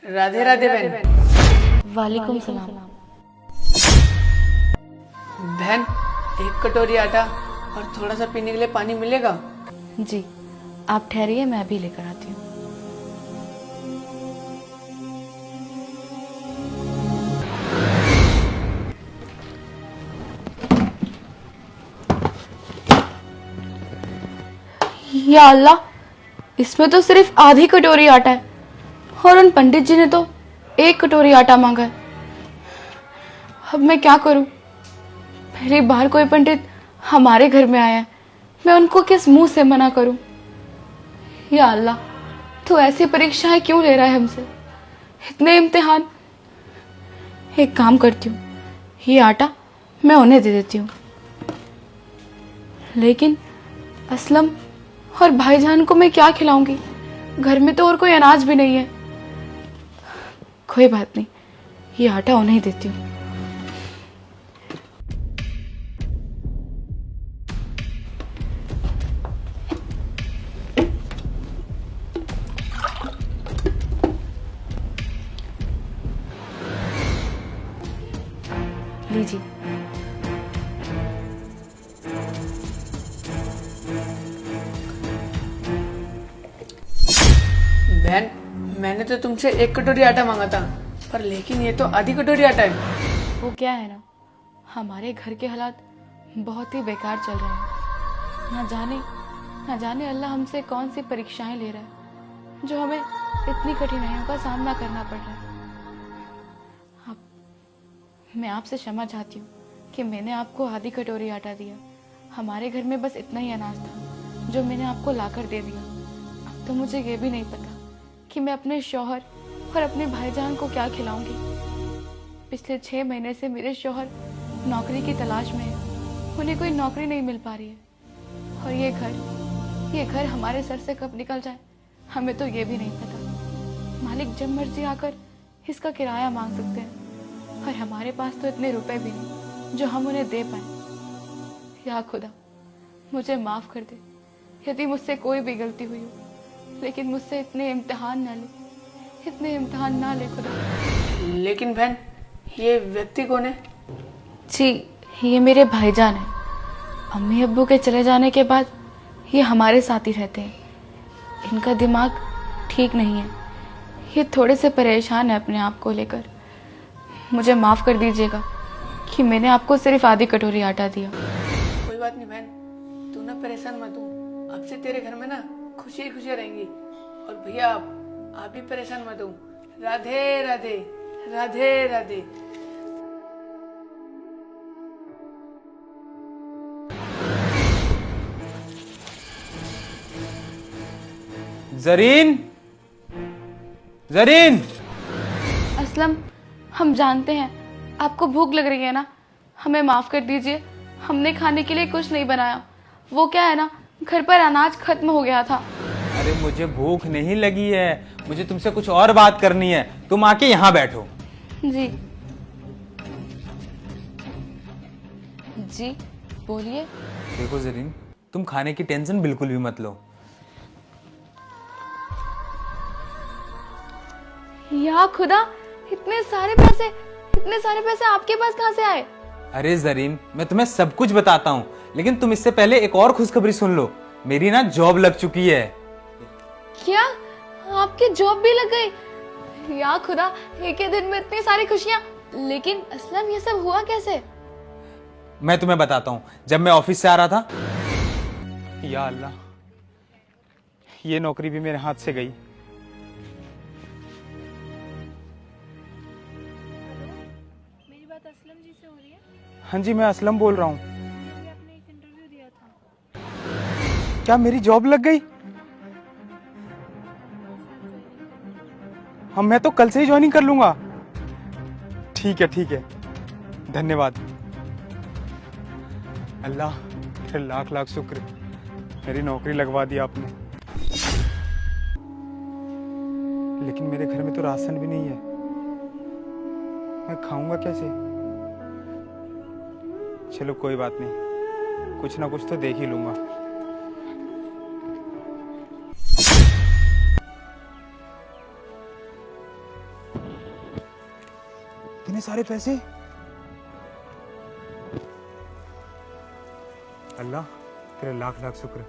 राधे राधे बहन। वालेकुम सलाम। बहन, एक कटोरी आटा और थोड़ा सा पीने के लिए पानी मिलेगा? जी, आप ठहरिए, मैं अभी लेकर आती हूँ। या अल्लाह, इसमें तो सिर्फ आधी कटोरी आटा है और उन पंडित जी ने तो 1 कटोरी आटा मांगा है। अब मैं क्या करूं? पहली बार कोई पंडित हमारे घर में आया है, मैं उनको किस मुंह से मना करूं? या अल्लाह, तो ऐसी परीक्षाएं क्यों ले रहा है हमसे, इतने इम्तिहान। एक काम करती हूँ, ये आटा मैं उन्हें दे देती हूँ, लेकिन असलम और भाईजान को मैं क्या खिलाऊंगी? घर में तो और कोई अनाज भी नहीं है। कोई बात नहीं, ये आटा उन्हें देती हूँ। लीजिए। बहन, मैंने तो तुमसे 1 कटोरी आटा मांगा था, पर लेकिन ये तो आधी कटोरी आटा है। वो क्या है ना, हमारे घर के हालात बहुत ही बेकार चल रहे हैं। ना जाने अल्लाह हमसे कौन सी परीक्षाएं ले रहा है जो हमें इतनी कठिनाइयों का सामना करना पड़ रहा है। मैं आपसे क्षमा चाहती हूँ कि मैंने आपको आधी कटोरी आटा दिया। हमारे घर में बस इतना ही अनाज था जो मैंने आपको लाकर दे दिया। अब तो मुझे ये भी नहीं पता कि मैं अपने शौहर और अपने भाईजान को क्या खिलाऊंगी। पिछले 6 महीने से मेरे शौहर नौकरी की तलाश में है, उन्हें कोई नौकरी नहीं मिल पा रही है। और ये घर हमारे सर से कब निकल जाए हमें तो ये भी नहीं पता। मालिक जब मर्जी आकर इसका किराया मांग सकते हैं, और हमारे पास तो इतने रुपए भी नहीं जो हम उन्हें दे पाए। या खुदा, मुझे माफ कर दे यदि मुझसे कोई भी गलती हुई हो, लेकिन मुझसे इतने इम्तिहान ना ले खुदा। लेकिन बहन, ये व्यक्ति कौन है? जी, ये मेरे भाईजान हैं। अम्मी अब्बू के चले जाने के बाद ये हमारे साथ ही रहते हैं। इनका दिमाग ठीक नहीं है, ये थोड़े से परेशान है अपने आप को लेकर। मुझे माफ कर दीजिएगा कि मैंने आपको सिर्फ आधी कटोरी आटा दिया। कोई बात नहीं बहन, तू ना परेशान मत हो। अब से तेरे घर में ना खुशी ही खुशी रहेंगी। और भैया, आप भी परेशान मत हो। राधे राधे, राधे राधे। जरीन, जरीन। असलम, हम जानते हैं आपको भूख लग रही है ना, हमें माफ कर दीजिए, हमने खाने के लिए कुछ नहीं बनाया। वो क्या है ना, घर पर अनाज खत्म हो गया था। अरे मुझे भूख नहीं लगी है, मुझे तुमसे कुछ और बात करनी है। तुम आके यहाँ बैठो। जी जी, बोलिए। देखो जरीन, तुम खाने की टेंशन बिल्कुल भी मत लो। या खुदा, इतने सारे पैसे आपके पास कहाँ से आए? अरे जरीन, मैं तुम्हें सब कुछ बताता हूँ, लेकिन तुम इससे पहले एक और खुशखबरी सुन लो। मेरी ना जॉब लग चुकी है। क्या आपकी जॉब भी लग गई? या खुदा, एक ही दिन में इतनी सारी खुशियाँ। लेकिन असलम, ये सब हुआ कैसे? मैं तुम्हें बताता हूँ। जब मैं ऑफिस से आ रहा था, या अल्लाह, ये नौकरी भी मेरे हाथ से गई। मेरी बात असलम जी से हो रही है? हाँ जी, मैं असलम बोल रहा हूँ। मैंने आपने एक इंटरव्यू दिया था। क्या मेरी जॉब लग गई? हाँ, मैं तो कल से ही ज्वाइनिंग कर लूंगा। ठीक है, धन्यवाद। अल्लाह, फिर लाख लाख शुक्र, मेरी नौकरी लगवा दी आपने। लेकिन मेरे घर में तो राशन भी नहीं है, मैं खाऊंगा कैसे? चलो कोई बात नहीं, कुछ ना कुछ तो देख ही लूंगा। इतने सारे पैसे। अल्लाह तेरा लाख लाख शुक्र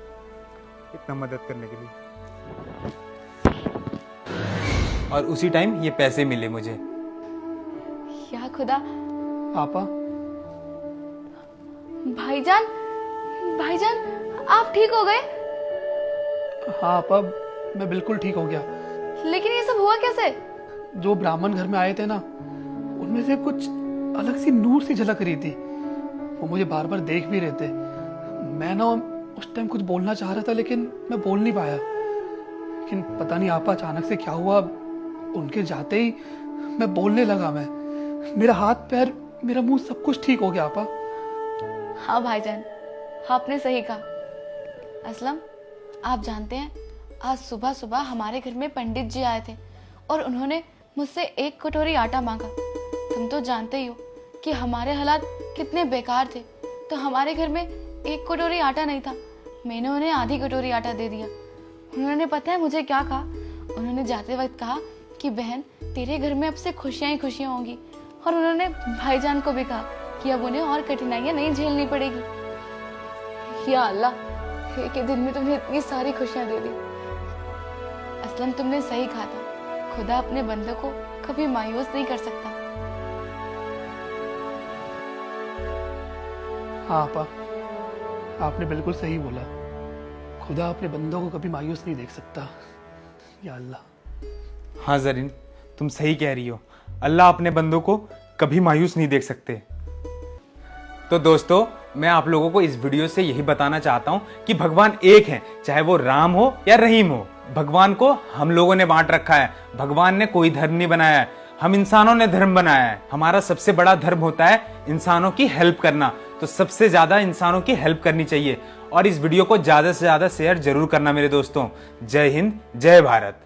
इतना मदद करने के लिए। और उसी टाइम ये पैसे मिले मुझे। या खुदा, आपा, भाईजान, भाईजान आप ठीक हो गए? हाँ आपा, मैं बिल्कुल ठीक हो गया। लेकिन ये सब हुआ कैसे? जो ब्राह्मण घर में आए थे ना, उनमें से कुछ अलग सी नूर सी झलक रही थी। वो मुझे बार बार देख भी रहे थे। मैं ना उस टाइम कुछ बोलना चाह रहा था, लेकिन मैं बोल नहीं पाया। लेकिन पता नहीं आपा अचानक से क्या हुआ, उनके जाते ही मैं बोलने लगा। मेरा हाथ पैर, मेरा मुंह सब कुछ ठीक हो गया आपा। हाँ भाईजान, आपने सही कहा। असलम, आप जानते हैं आज सुबह सुबह हमारे घर में पंडित जी आए थे और उन्होंने मुझसे 1 कटोरी आटा मांगा। तुम तो जानते ही हो कि हमारे हालात कितने बेकार थे, तो हमारे घर में 1 कटोरी आटा नहीं था। मैंने उन्हें आधी कटोरी आटा दे दिया। उन्होंने पता है मुझे क्या कहा? उन्होंने जाते वक्त कहा कि बहन, तेरे घर में अब से खुशियां ही खुशियां होंगी। और उन्होंने भाईजान को भी कहा कि अब उन्हें और कठिनाइयां नहीं झेलनी पड़ेगी। या अल्लाह, एक ही दिन में तुमने इतनी सारी खुशियां दे दी। असलम, तुमने सही कहा था, खुदा अपने बंदों को कभी मायूस नहीं कर सकता। हाँ आपा, आपने बिल्कुल सही बोला। खुदा अपने बंदों को कभी मायूस नहीं देख सकता। या अल्लाह। हाँ जरीन, तुम सही कह रही हो। अल्लाह अपने बंदों को कभी मायूस नहीं देख सकते। तो दोस्तों, मैं आप लोगों को इस वीडियो से यही बताना चाहता हूं कि भगवान एक है, चाहे वो राम हो या रहीम हो। भगवान को हम लोगों ने बांट रखा है। भगवान ने कोई धर्म नहीं बनाया है, हम इंसानों ने धर्म बनाया है। हमारा सबसे बड़ा धर्म होता है इंसानों की हेल्प करना, तो सबसे ज्यादा इंसानों की हेल्प करनी चाहिए। और इस वीडियो को ज्यादा से ज्यादा शेयर जरूर करना मेरे दोस्तों। जय हिंद, जय भारत।